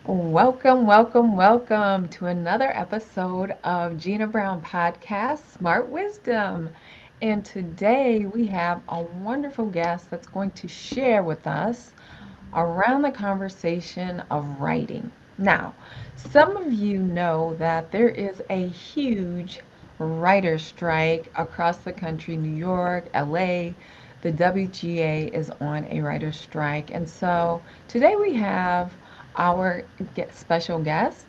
Welcome, welcome, welcome to another episode of Gina Brown Podcast, Smart Wisdom. And today we have a wonderful guest that's going to share with us around the conversation of writing. Now, some of you know that there is a huge writer strike across the country, New York, LA. The WGA is on a writer strike. And so today we have our special guest,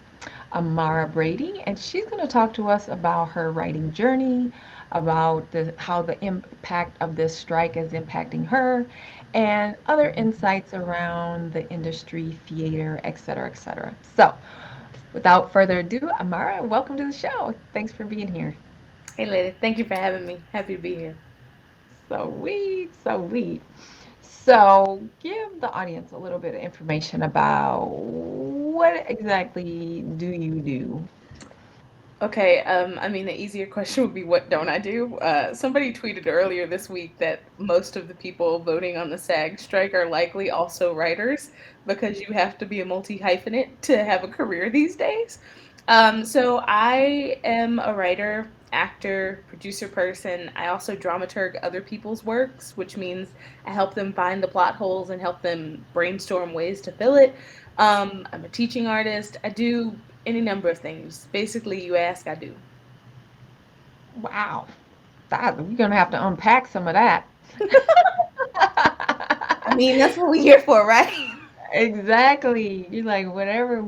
Amara Brady, and she's going to talk to us about her writing journey, about how the impact of this strike is impacting her, and other insights around the industry, theater, et cetera, et cetera. So, without further ado, Amara, welcome to the show. Thanks for being here. Hey, lady. Thank you for having me. Happy to be here. Sweet, sweet. So, give the audience a little bit of information about what exactly do you do? Okay, the easier question would be what don't I do? Somebody tweeted earlier this week that most of the people voting on the SAG strike are likely also writers because you have to be a multi hyphenate to have a career these days. So I am a writer, actor, producer person. I also dramaturg other people's works, which means I help them find the plot holes and help them brainstorm ways to fill it. I'm a teaching artist. I do any number of things. Basically, you ask, I do. Wow, that we're gonna have to unpack some of that. I mean, that's what we're here for, right? Exactly. You're like, whatever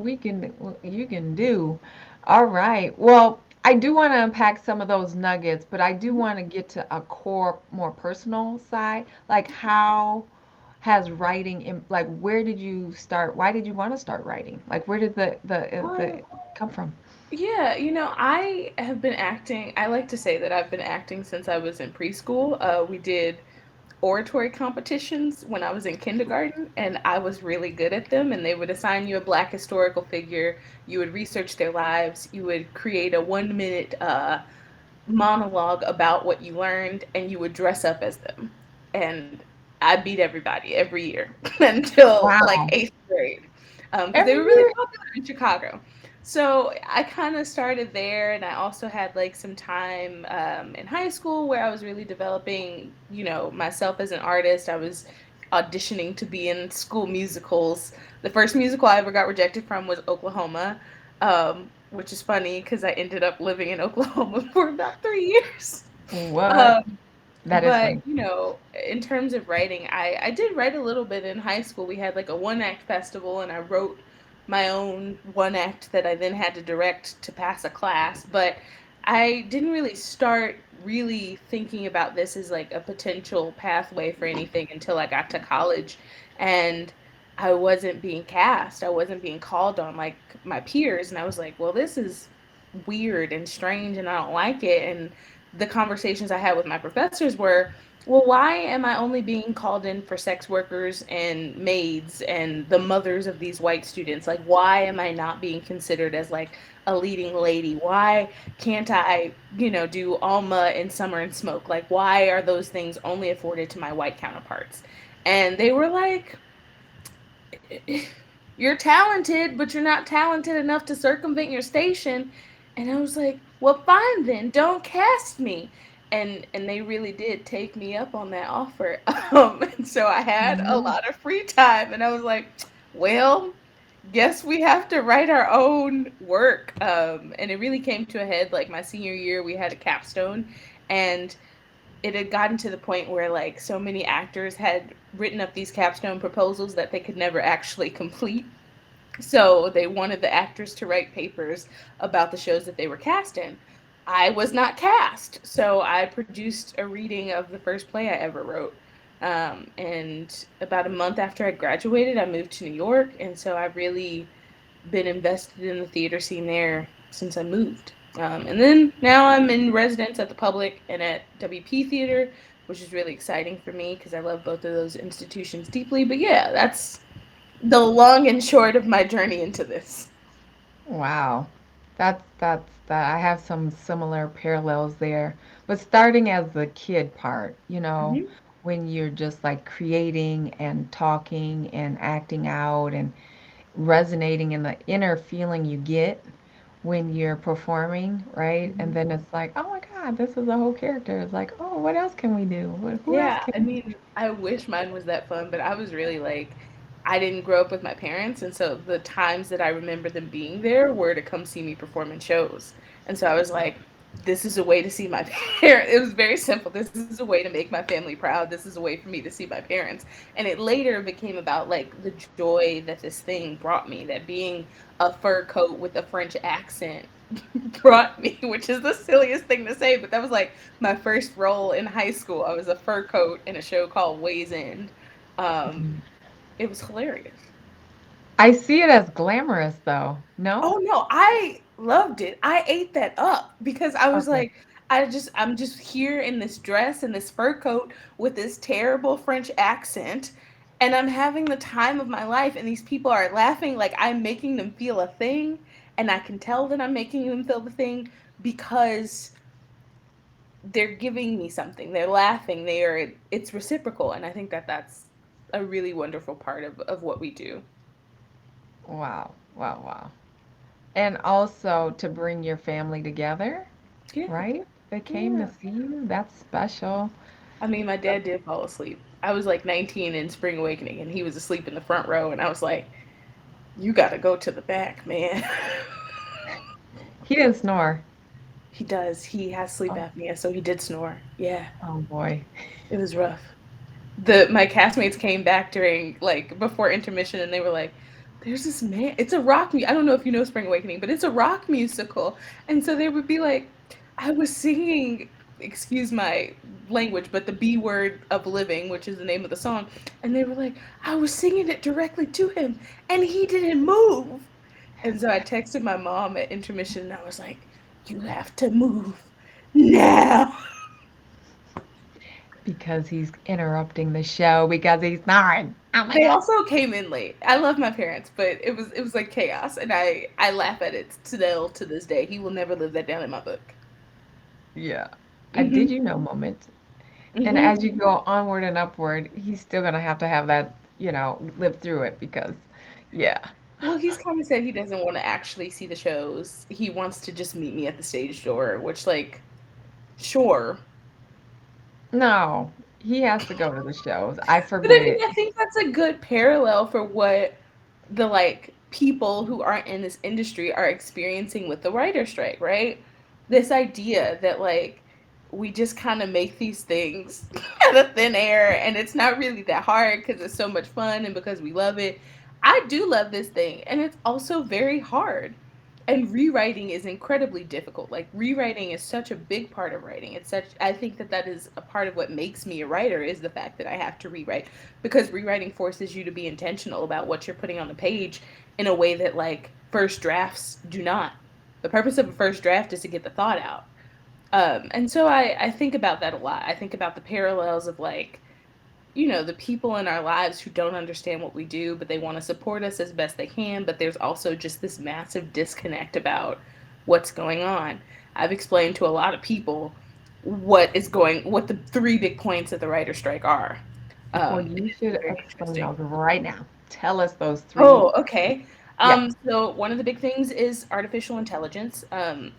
you can do. All right. Well, I do want to unpack some of those nuggets, but I do want to get to a core, more personal side. Like, how has writing, like, where did you start? Why did you want to start writing? Like, where did the Um, come from? yeah, I have been acting. I like to say that I've been acting since I was in preschool. We did oratory competitions when I was in kindergarten, and I was really good at them. And they would assign you a black historical figure. You would research their lives. You would create a 1 minute monologue about what you learned, and you would dress up as them. And I beat everybody every year until like Wow. eighth grade because they Every were really year? popular in Chicago. So I kind of started there, and I also had like some time in high school where I was really developing, myself as an artist. I was auditioning to be in school musicals. The first musical I ever got rejected from was Oklahoma, which is funny because I ended up living in Oklahoma for about 3 years. What? Um, That is but funny. in terms of writing, I did write a little bit in high school. We had like a one act festival, and I wrote my own one act that I then had to direct to pass a class. But I didn't really start really thinking about this as like a potential pathway for anything until I got to college, and I wasn't being cast. I wasn't being called on like my peers, and I was like, well, this is weird and strange, and I don't like it. And the conversations I had with my professors were, well, why am I only being called in for sex workers and maids and the mothers of these white students? Like, why am I not being considered as like a leading lady? Why can't I, do Alma and Summer and Smoke? Like, why are those things only afforded to my white counterparts? And they were like, you're talented, but you're not talented enough to circumvent your station. And I was like, well, fine then, don't cast me. And they really did take me up on that offer. And so I had a Mhm. lot of free time, and I was like, well, guess we have to write our own work. And it really came to a head like my senior year. We had a capstone, and it had gotten to the point where like so many actors had written up these capstone proposals that they could never actually complete, so they wanted the actors to write papers about the shows that they were cast in. I was not cast, so I produced a reading of the first play I ever wrote. And about a month after I graduated, I moved to New York, and so I've really been invested in the theater scene there since I moved. And then now I'm in residence at the Public and at WP Theater, which is really exciting for me because I love both of those institutions deeply. But yeah, that's the long and short of my journey into this. Wow. That's that I have some similar parallels there. But starting as the kid part, Hmm. when you're just like creating and talking and acting out and resonating in the inner feeling you get when you're performing, right? And Mhm. then it's like, oh my God, this is a whole character. It's like, oh, what else can we do? Who else Yeah, can I we mean, I wish mine was that fun, but I was really like, I didn't grow up with my parents, and so the times that I remember them being there were to come see me perform in shows. And so I was like, this is a way to see my parents. It was very simple. This is a way to make my family proud. This is a way for me to see my parents. And it later became about like the joy that this thing brought me, that being a fur coat with a French accent brought me, which is the silliest thing to say, but that was like my first role in high school. I was a fur coat in a show called Ways End. Um, do? it was hilarious. I see it as glamorous though. No? Oh no, I loved it. I ate that up because I was Okay. like, I'm just here in this dress and this fur coat with this terrible French accent, and I'm having the time of my life, and these people are laughing like I'm making them feel a thing, and I can tell that I'm making them feel the thing because they're giving me something. They're laughing. They are. It's reciprocal, and I think that that's a really wonderful part of what we do. Wow. Wow. Wow. And also to bring your family together, Yeah, right? They came to yeah. see you. That's special. I mean, my dad did fall asleep. I was like 19 in Spring Awakening, and he was asleep in the front row, and I was like, "You got to go to the back, man." He didn't snore. He does. He has sleep Oh, apnea, so he did snore. Yeah, oh boy. it was rough. The My castmates came back during like before intermission, and they were like, "There's this man. It's a I don't know if you know Spring Awakening, but it's a rock musical." And so they would be like, "I was singing." Excuse my language, but the B word of living, which is the name of the song, and they were like, "I was singing it directly to him, and he didn't move." And so I texted my mom at intermission, and I was like, "You have to move now." Because he's interrupting the show because he's snoring. Oh my They God. also came in late. I love my parents, but it was like chaos, and I laugh at it still to this day. He will never live that down in my book. Yeah. A did Mhm. you know moment. And Mhm. as you go onward and upward, he's still gonna have that, live through it because, yeah. Well, he's kind of said he doesn't want to actually see the shows. He wants to just meet me at the stage door, which like sure. No, he has to go to the shows. I But I mean, forbid. I think that's a good parallel for what the like people who aren't in this industry are experiencing with the writer strike, right? This idea that like we just kind of make these things out of thin air and it's not really that hard because it's so much fun and because we love it. I do love this thing and it's also very hard. And rewriting is incredibly difficult. Like rewriting is such a big part of writing. It's such I think that that is a part of what makes me a writer is the fact that I have to rewrite because rewriting forces you to be intentional about what you're putting on the page in a way that like first drafts do not. The purpose of a first draft is to get the thought out. And so I think about that a lot. I think about the parallels of like the people in our lives who don't understand what we do, but they want to support us as best they can. But there's also just this massive disconnect about what's going on. I've explained to a lot of people what the three big points of the writer strike are. Well, And you it's should very explain interesting. those right now. Tell us those three. Oh, okay. Yeah. So one of the big things is artificial intelligence.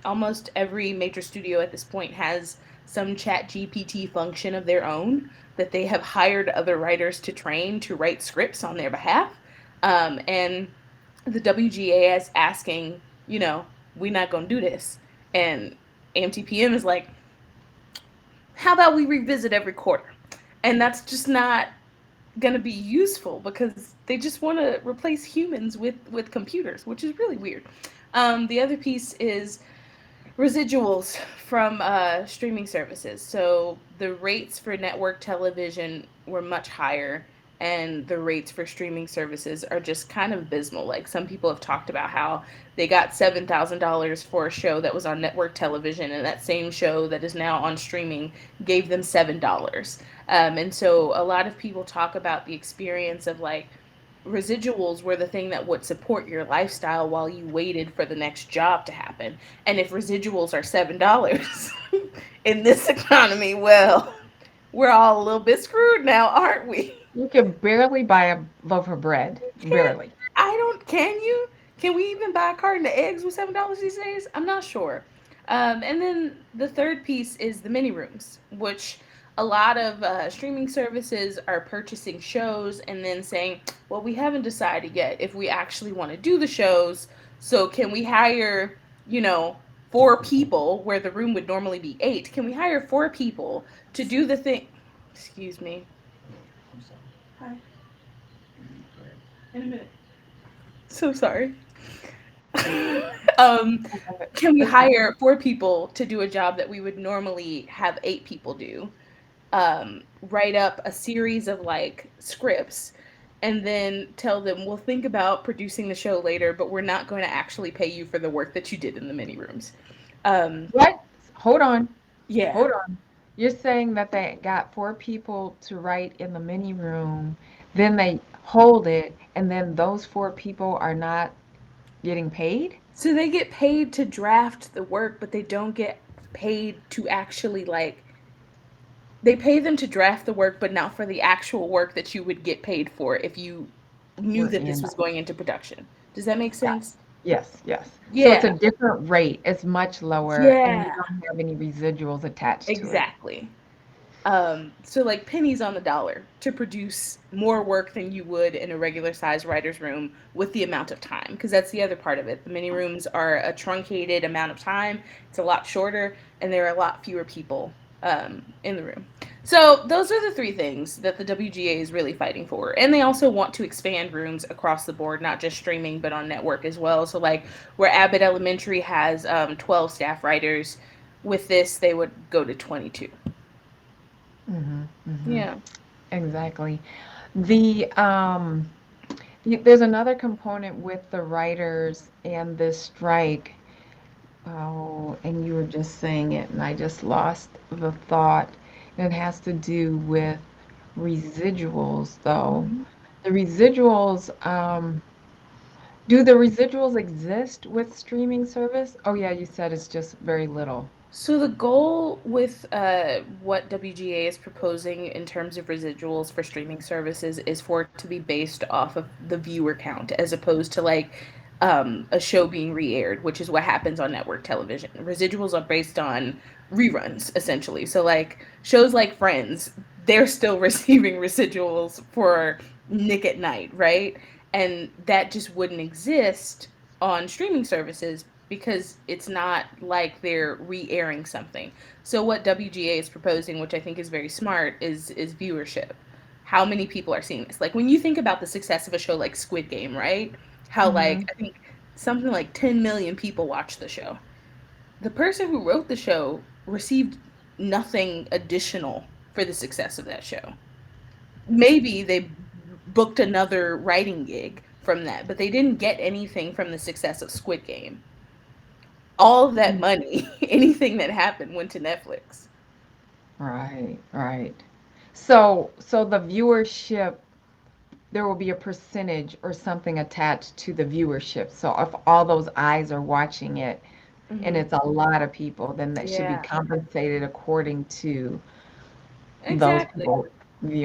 Almost every major studio at this point has some chat GPT function of their own that they have hired other writers to train to write scripts on their behalf. And the WGA is asking, we're not going to do this. And AMTPM is like, how about we revisit every quarter? And that's just not going to be useful because they just want to replace humans with computers, which is really weird. The other piece is residuals from streaming services. So the rates for network television were much higher, and the rates for streaming services are just kind of abysmal. Like some people have talked about how they got $7,000 for a show that was on network television, and that same show that is now on streaming gave them $7. And so a lot of people talk about the experience of like residuals were the thing that would support your lifestyle while you waited for the next job to happen. And if residuals are $7 in this economy, well, we're all a little bit screwed now, aren't we? You can barely buy a loaf of bread. Can't Barely. I don't Can you? Can we even buy a carton of eggs with $7 these days? I'm not sure. And then the third piece is the mini rooms, which a lot of streaming services are purchasing shows and then saying, well, we haven't decided yet if we actually want to do the shows. So can we hire, you know, four people where the room would normally be eight? Can we hire four people to do the thing? Excuse me. Hi. In a minute. So sorry. um, I love it. can we It's hire four people to do a job that we would normally have eight people do? Write up a series of like scripts and then tell them we'll think about producing the show later, but we're not going to actually pay you for the work that you did in the mini rooms. Um, what? Hold on. yeah. Hold on. You're saying that they got four people to write in the mini room, then they hold it, and then those four people are not getting paid? So they get paid to draft the work, but they don't get paid to actually like they pay them to draft the work, but not for the actual work that you would get paid for if you knew We're that this in. was going into production. Does that make Yes. sense? Yes, yes. So it's a Yeah. different rate. It's much lower, and you Yeah. don't have any residuals attached to it. Exactly. So like pennies on the dollar to produce more work than you would in a regular sized writer's room with the amount of time. Because that's the other part of it. The mini rooms are a truncated amount of time. It's a lot shorter, and there are a lot fewer people in the room. So those are the three things that the WGA is really fighting for, and they also want to expand rooms across the board, not just streaming, but on network as well. So like where Abbott Elementary has 12 staff writers, with this they would go to 22. Mhm, mhm. Yeah. Exactly. The there's another component with the writers and this strike. Oh, and you were just saying it, and I just lost the thought. And it has to do with residuals, though. Mhm. The residuals, do the residuals exist with streaming service? Oh, yeah, you said it's just very little. So the goal with what WGA is proposing in terms of residuals for streaming services is for it to be based off of the viewer count, as opposed to like a show being re-aired, which is what happens on network television. Residuals are based on reruns, essentially. So like shows like Friends, they're still receiving residuals for Nick at Night, right? And that just wouldn't exist on streaming services because it's not like they're re-airing something. So what WGA is proposing, which I think is very smart, is viewership. How many people are seeing this? Like when you think about the success of a show like Squid Game, right? How like Hmm. I think something like 10 million people watched the show. The person who wrote the show received nothing additional for the success of that show. Maybe they booked another writing gig from that, but they didn't get anything from the success of Squid Game. All of that money, anything that happened went to Netflix. Right, right. So the viewership, there will be a percentage or something attached to the viewership. So if all those eyes are watching it, and Hmm. it's a lot of people, then that should be Yeah, compensated according to those exactly. people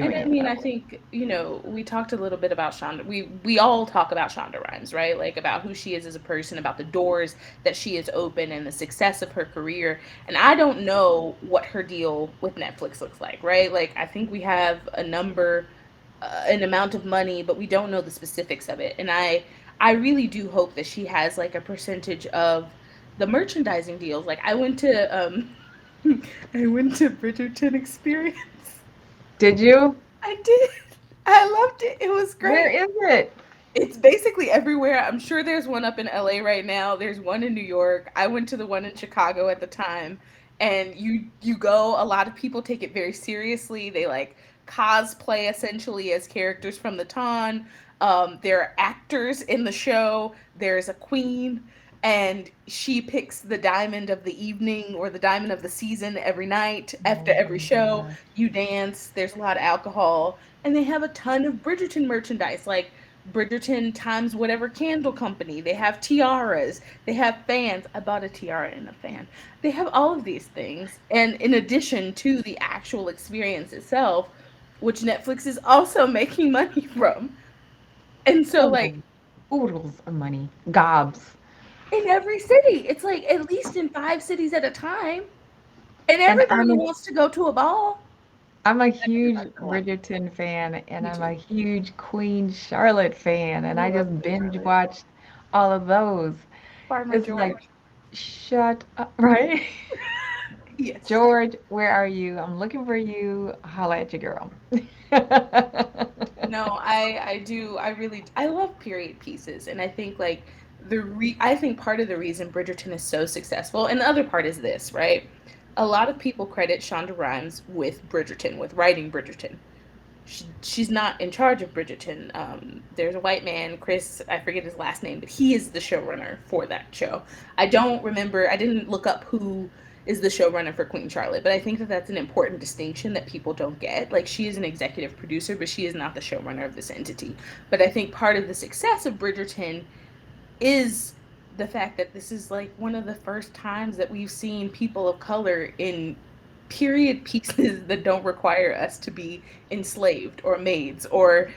And viewing I it mean, that I way. think we talked a little bit about Shonda. We all talk about Shonda Rhimes, right? Like about who she is as a person, about the doors that she has opened, and the success of her career. And I don't know what her deal with Netflix looks like, right? Like I think we have a number, an amount of money, but we don't know the specifics of it. And I really do hope that she has like a percentage of the merchandising deals. Like I went to I went to Bridgerton Experience. Did you? I did. I loved it. It was Where great. is it? It's basically everywhere. I'm sure there's one up in LA right now. There's one in New York. I went to the one in Chicago at the time. And you go, a lot of people take it very seriously. They like cosplay essentially as characters from the Ton. There are actors in the show. There's a queen, and she picks the diamond of the evening or the diamond of the season every night. After Oh every my show, God. you dance. There's a lot of alcohol, and they have a ton of Bridgerton merchandise, like Bridgerton times whatever candle company. They have tiaras. They have fans. I bought a tiara and a fan. They have all of these things. And in addition to the actual experience itself, which Netflix is also making money from. And so, like, Oh. oodles of money, gobs. in every city. It's like at least in 5 cities at a time, and And everybody wants to go to a ball. I'm a That is huge about to lie. Bridgerton fan, and Me I'm a too. huge Queen Charlotte fan, I and I love just Queen binge Charlotte. watched all of those. Farmer It's like, George. shut up, right? Yes. George, where are you? I'm looking for you. Holla at your girl. No, I do. I love period pieces, and I think like I think part of the reason Bridgerton is so successful, and the other part is this, right? A lot of people credit Shonda Rhimes with Bridgerton, with writing Bridgerton. She's not in charge of Bridgerton. There's a white man, Chris, I forget his last name, but he is the showrunner for that show. I don't remember, I didn't look up who is the showrunner for Queen Charlotte, but I think that that's an important distinction that people don't get. Like, she is an executive producer, but she is not the showrunner of this entity. But I think part of the success of Bridgerton is the fact that this is like one of the first times that we've seen people of color in period pieces that don't require us to be enslaved or maids or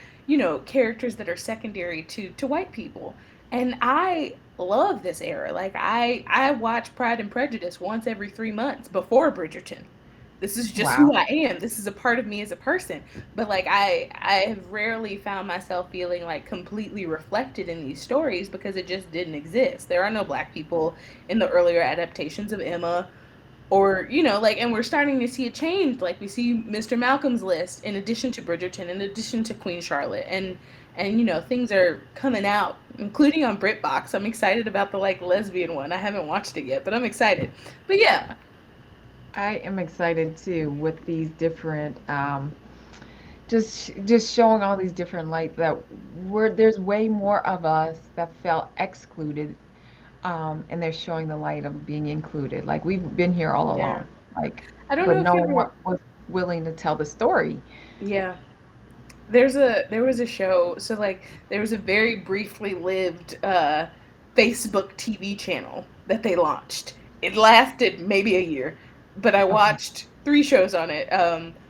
characters that are secondary to white people. And I love this era. Like, I watch Pride and Prejudice once every 3 months before Bridgerton. This is just who Wow. I am. This is a part of me as a person. But like, I have rarely found myself feeling like completely reflected in these stories because it just didn't exist. There are no black people in the earlier adaptations of Emma, or like, and we're starting to see a change. Like, we see Mr. Malcolm's List in addition to Bridgerton, in addition to Queen Charlotte, and things are coming out, including on BritBox. I'm excited about the like lesbian one. I haven't watched it yet, but I'm excited. But yeah. I am excited too with these different just showing all these different lights that there's way more of us that felt excluded, and they're showing the light of being included. Like we've been here all Yeah. along, like, I don't but know if no you one ever. was willing to tell the story. Yeah. There was a show, so like there was a very briefly lived Facebook TV channel that they launched. It lasted maybe a year, but I Okay. watched 3 shows on it.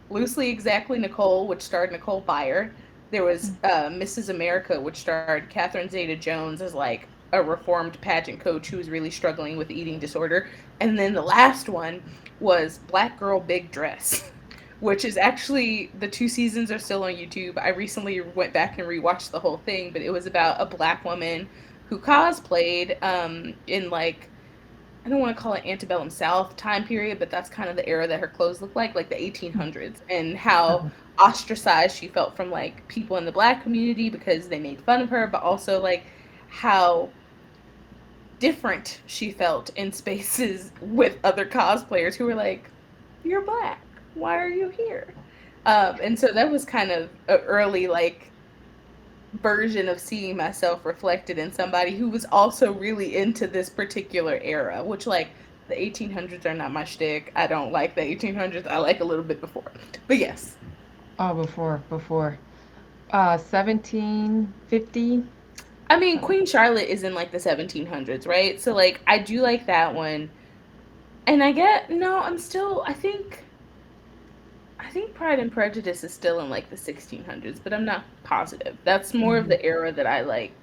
Loosely Exactly Nicole, which starred Nicole Byer. There was Mrs. America, which starred Catherine Zeta-Jones as like a reformed pageant coach who was really struggling with eating disorder. And then the last one was Black Girl Big Dress, which is actually, the 2 seasons are still on YouTube. I recently went back and rewatched the whole thing, but it was about a black woman who cosplayed in like, I don't want to call it antebellum South time period, but that's kind of the era that her clothes look like the 1800s, and how ostracized she felt from like people in the black community because they made fun of her, but also like how different she felt in spaces with other cosplayers who were like, "You're black. Why are you here?" And so that was kind of an early like version of seeing myself reflected in somebody who was also really into this particular era, which like the 1800s are not my shtick. I don't like the 1800s. I like a little bit before. But yes. Oh, before 1750. I mean, Seven- Queen Charlotte is in like the 1700s, right? So like I do like that one. And I get no, I think Pride and Prejudice is still in like the 1600s, but I'm not positive. That's more of Mhm, the era that I like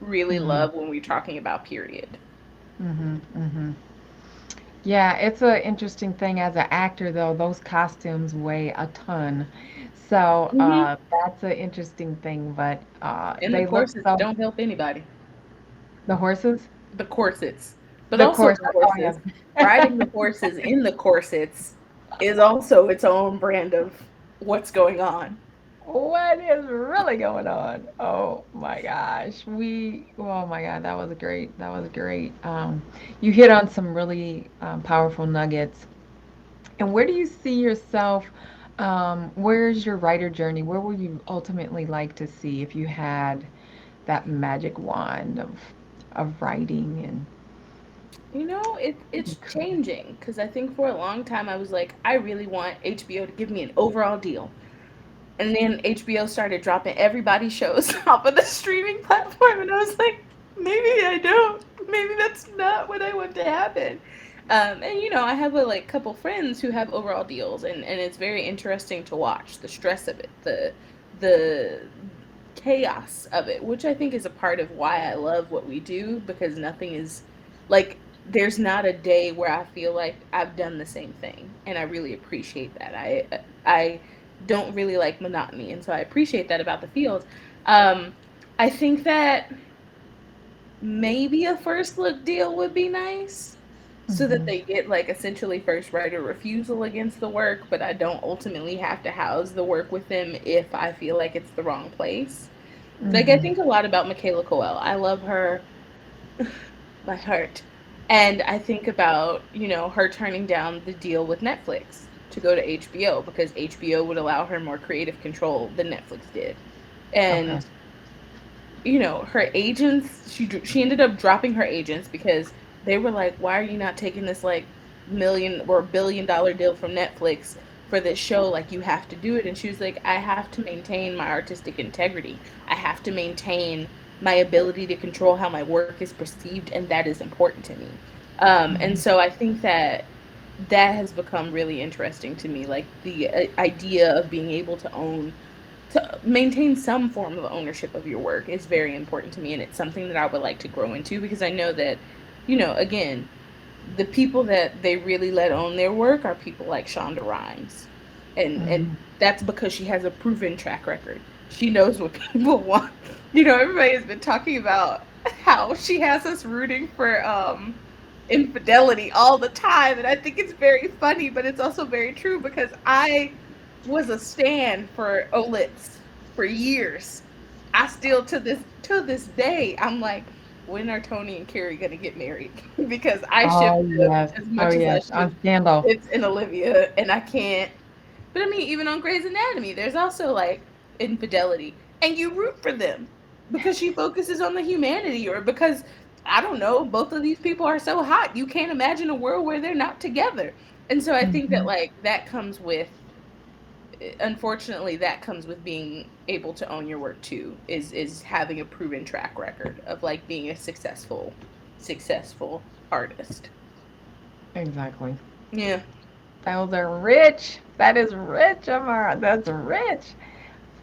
really mhm, love when we're talking about period. mhm, mhm. Yeah, it's an interesting thing as an actor, though. Those costumes weigh a ton. So Hmm. that's an interesting thing, but And the they look corsets so. don't help anybody. The horses? The corsets, but The also course. the Oh, horses. yeah. Riding the horses in the corsets is also its own brand of what's going on. What is really going on? Oh my gosh. Oh my God, that was great. That was great. You hit on some really powerful nuggets. And where do you see yourself? Where's your writer journey? Where would you ultimately like to see if you had that magic wand of writing and It's you could? changing because I think for a long time I was like, I really want HBO to give me an overall deal. And then HBO started dropping everybody's shows off of the streaming platform, and I was like, maybe I don't. Maybe that's not what I want to happen. And I have a like couple friends who have overall deals, and it's very interesting to watch the stress of it, the chaos of it, which I think is a part of why I love what we do, because nothing is like, there's not a day where I feel like I've done the same thing, and I really appreciate that. I don't really like monotony, and so I appreciate that about the field. Um, I think that maybe a first look deal would be nice, so that Mm-hmm. they get like essentially first right of refusal against the work, but I don't ultimately have to house the work with them if I feel like it's the wrong place. Like, I Mm-hmm. think a lot about Michaela Coel. I love her by heart. And I think about, her turning down the deal with Netflix to go to HBO because HBO would allow her more creative control than Netflix did. Okay. And her agents, she ended up dropping her agents because they were like, "Why are you not taking this like million or $1 billion deal from Netflix for this show? Like, you have to do it." And she was like, "I have to maintain my artistic integrity. I have to maintain my ability to control how my work is perceived, and that is important to me." And Mm-hmm. so I think that that has become really interesting to me, like the idea of being able to maintain some form of ownership of your work is very important to me, and it's something that I would like to grow into, because I know that, again, the people that they really let own their work are people like Shonda Rhimes. And Mm-hmm. that's because she has a proven track record. She knows what people want. Everybody has been talking about how she has us rooting for infidelity all the time, and I think it's very funny, but it's also very true, because I was a stan for Olitz for years. I still, to this day, I'm like, when are Tony and Carrie gonna get married? Because I ship Oh them yes. as Oh much as I yes. ship On Scandal. Fitz and Olivia, and I can't. But I mean, even on Grey's Anatomy, there's also like infidelity, and you root for them because she focuses on the humanity, or because, I don't know, both of these people are so hot, you can't imagine a world where they're not together. And so I think that Mm-hmm. like that comes with, unfortunately, that comes with being able to own your work too, is having a proven track record of like being a successful artist. Exactly. Yeah. Those are rich. That is rich, Amara. That's rich.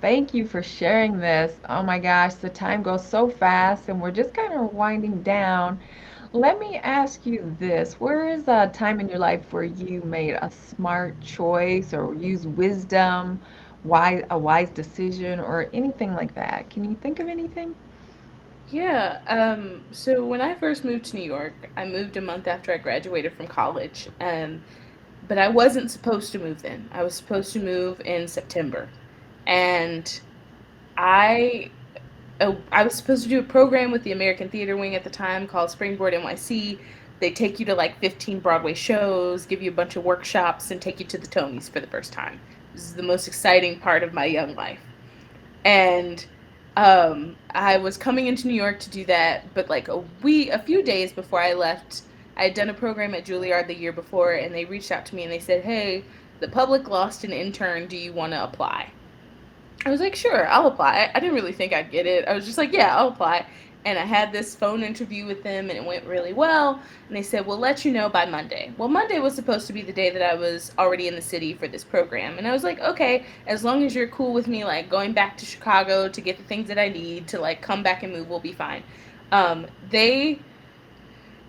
Thank you for sharing this. Oh my gosh, the time goes so fast and we're just kind of winding down. Let me ask you this. Where is a time in your life where you made a smart choice or used wisdom, a wise decision or anything like that? Can you think of anything? Yeah. So when I first moved to New York, I moved a month after I graduated from college. But I wasn't supposed to move then. I was supposed to move in September. And I I was supposed to do a program with the American Theater Wing at the time called Springboard NYC. They take you to like 15 Broadway shows, give you a bunch of workshops, and take you to the Tonys for the first time. This is the most exciting part of my young life. And I was coming into New York to do that, but like a few days before I left, I had done a program at Juilliard the year before, and they reached out to me and they said, "Hey, the public lost an intern. Do you want to apply?" I was like, "Sure, I'll apply." I didn't really think I'd get it. I was just like, "Yeah, I'll apply." And I had this phone interview with them, and it went really well. And they said, "We'll let you know by Monday." Well, Monday was supposed to be the day that I was already in the city for this program. And I was like, "Okay, as long as you're cool with me, like going back to Chicago to get the things that I need to like come back and move, we'll be fine." They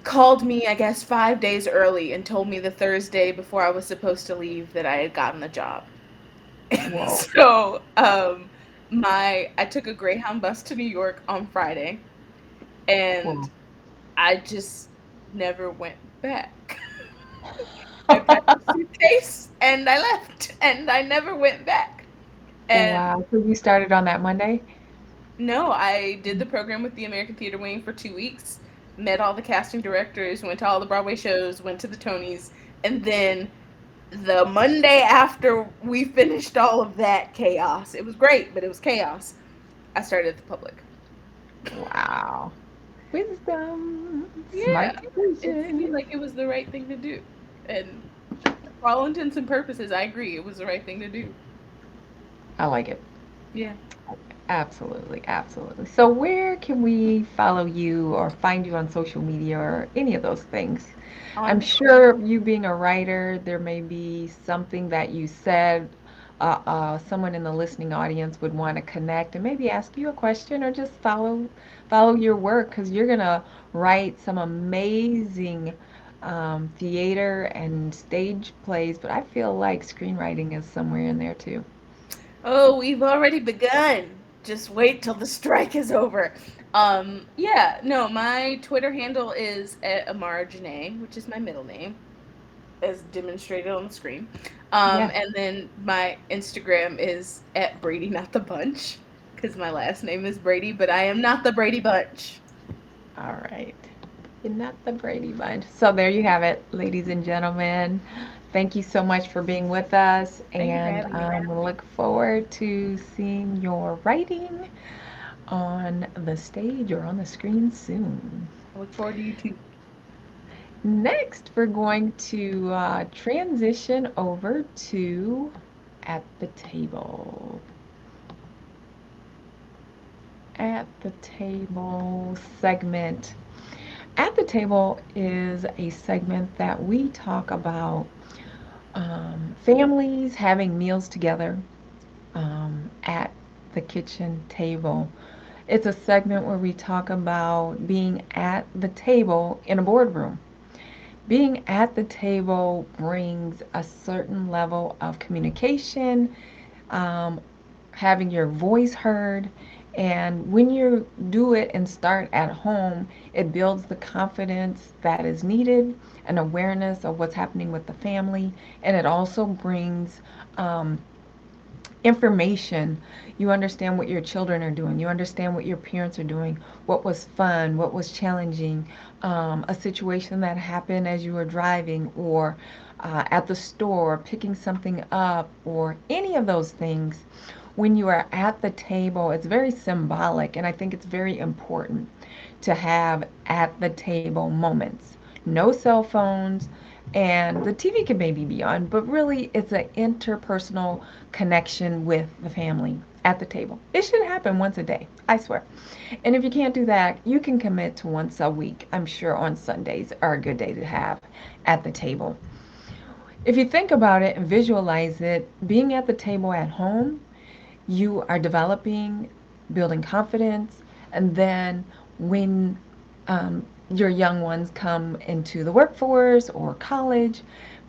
called me, I guess, 5 days early and told me the Thursday before I was supposed to leave that I had gotten the job. Whoa. So, my I took a Greyhound bus to New York on Friday, and Whoa. I just never went back. I packed a suitcase and I left, and I never went back. And Wow. So you started on that Monday? no, I did the program with the American Theater Wing for 2 weeks, met all the casting directors, went to all the Broadway shows, went to the Tonys, and then the Monday after we finished all of that chaos, it was great, but it was chaos. I started at the public. Wow. Wisdom. Smart Yeah, it seemed decision. like it was the right thing to do. And for all intents and purposes, I agree. It was the right thing to do. I like it. Yeah. Absolutely, absolutely. So where can we follow you or find you on social media or any of those things? I'm On sure you being a writer, there may be something that you said someone in the listening audience would want to connect and maybe ask you a question or just follow your work because you're gonna write some amazing theater and stage plays. But I feel like screenwriting is somewhere in there too. Oh, we've already begun. Just wait till the strike is over. Yeah, no, my Twitter handle is at Amara Janae, which is my middle name, as demonstrated on the screen. Yeah. And then my Instagram is at Brady Not the Bunch, because my last name is Brady, but I am not the Brady Bunch. All right. You're not the Brady Bunch. So there you have it, ladies and gentlemen. Thank you so much for being with us, Thank you for and having me. we look forward to seeing your writing on the stage or on the screen soon. I look forward to you too. Next, we're going to transition over to At the Table. At the Table segment. At the Table is a segment that we talk about families having meals together at the kitchen table. It's a segment where we talk about being at the table in a boardroom. Being at the table brings a certain level of communication, um, having your voice heard. And when you do it and start at home, it builds the confidence that is needed, an awareness of what's happening with the family, and it also brings information. You understand what your children are doing, you understand what your parents are doing, what was fun, what was challenging, a situation that happened as you were driving or at the store picking something up or any of those things. When you are at the table, it's very symbolic, and I think it's very important to have at the table moments. No cell phones, and the TV can maybe be on, but really it's an interpersonal connection with the family at the table. It should happen once a day, I swear. And if you can't do that, you can commit to once a week. I'm sure on Sundays are a good day to have at the table. If you think about it and visualize it, being at the table at home, you are developing, building confidence, and then when your young ones come into the workforce or college,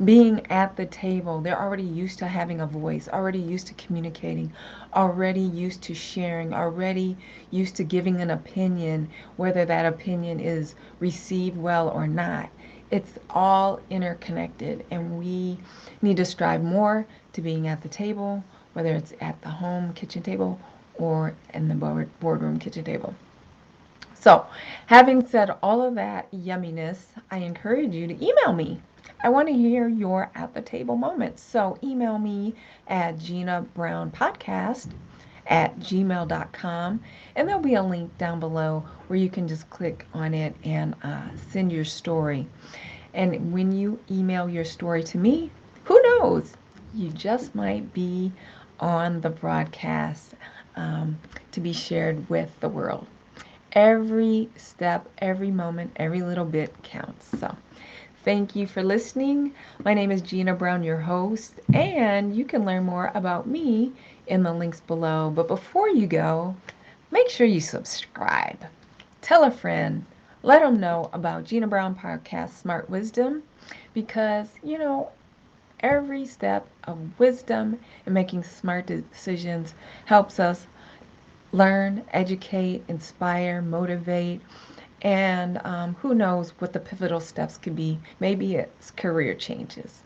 being at the table, they're already used to having a voice, already used to communicating, already used to sharing, already used to giving an opinion, whether that opinion is received well or not. It's all interconnected, and we need to strive more to being at the table, whether it's at the home kitchen table or in the boardroom kitchen table. So, having said all of that yumminess, I encourage you to email me. I want to hear your at the table moments. So, email me at ginabrownpodcast@gmail.com, and there'll be a link down below where you can just click on it and send your story. And when you email your story to me, who knows? You just might be on the broadcast to be shared with the world. Every step, every moment, every little bit counts. So, thank you for listening. My name is Gina Brown, your host, and you can learn more about me in the links below. But before you go, make sure you subscribe. Tell a friend. Let them know about Gina Brown Podcast Smart Wisdom because, every step of wisdom and making smart decisions helps us learn, educate, inspire, motivate, and who knows what the pivotal steps could be. Maybe it's career changes.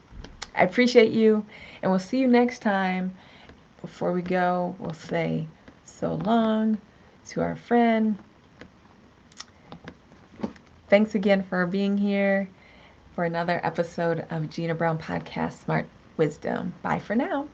I appreciate you, and we'll see you next time. Before we go, we'll say so long to our friend. Thanks again for being here for another episode of Gina Brown Podcast Smart Wisdom. Bye for now.